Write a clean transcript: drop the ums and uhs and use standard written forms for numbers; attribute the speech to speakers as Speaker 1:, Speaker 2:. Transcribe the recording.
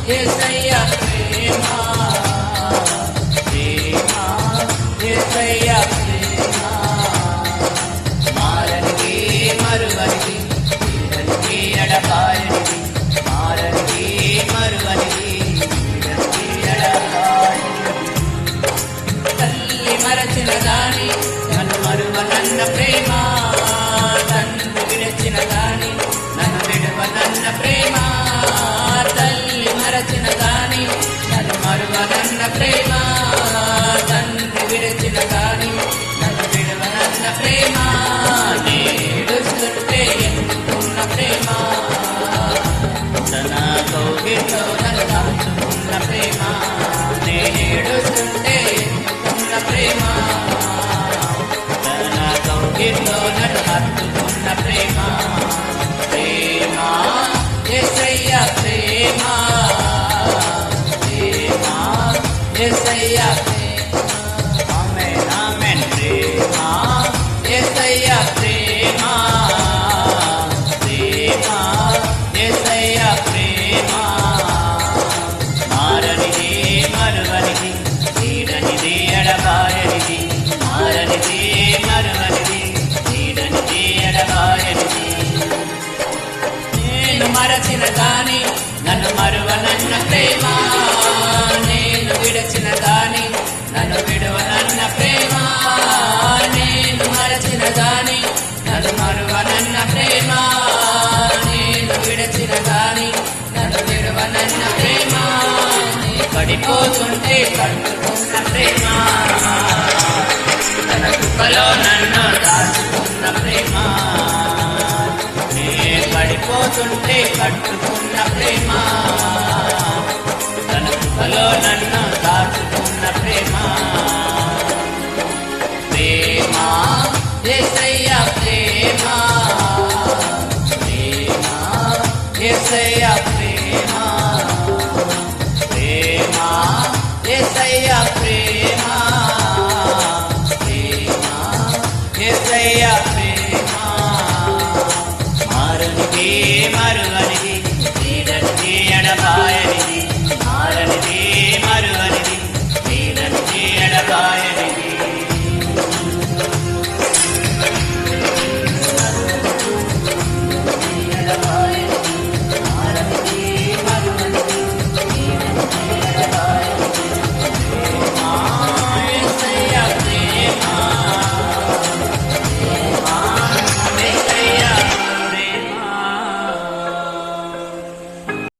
Speaker 1: యేసయ్యా ప్రేమ ప్రేమ యేసయ్యా ప్రేమ మారనిది మరువనిది తీరనిది ఎడబాయనిది మారనిది మరువనిది తీరనిది ఎడబాయనిది తల్లి మరచిన దాని నన్ను మరువనన్న ప్రేమ తండ్రి విరచిన దాని నన్ను విడువనన్న ప్రేమ తల్లి మరచిన దాని నన్ను మరువనన్న ప్రేమ తండ్రి విరచిన దాని నన్ను విడువనన్న ప్రేమ నేడుస్తుంటే ఎన్నుకున్న ప్రేమ తన కౌగిట్లో నన్ను దాచుకున్న ప్రేమ నేడుస్తుంటే ఎన్నుకున్న ప్రేమ తన కౌగిట్లో నన్ను హత్తుకున్న ప్రేమ ప్రేమ యేసయ్యా ప్రేమ ప్రేమ యేసయ్యా ప్రేమ ఆమేన్ ఆమేన్ ప్రేమ యేసయ్యా ప్రేమ ప్రేమ యేసయ్యా ప్రేమ మారనిది మరువనిది తీరనిది ఎడబాయనిది మారనిది మరువనిది తీరనిది ఎడబాయనిది నేను మరచిన దాని నన్ను మరువనన్న ప్రేమ నేను విడచిన దాని నన్ను విడువనన్న ప్రేమ నేను మరచిన దాని నన్ను మరువనన్న ప్రేమ నేను విడచిన దాని నన్ను విడువనన్న ప్రేమ నీ పడిపోతుంటే కట్టుకున్న ప్రేమ తన కృపలో నన్ను దాచుకున్న ప్రేమ పడిపోతుంటే కట్టుకున్న ప్రేమ తన కృపలో నన్ను దాచుకున్న ప్రేమ ప్రేమ యేసయ్యా ప్రేమ ప్రేమ యేసయ్యా ప్రేమ ప్రేమ యేసయ్యా ప్రేమ ప్రేమ యేసయ్యా ప్రేమ మారనిది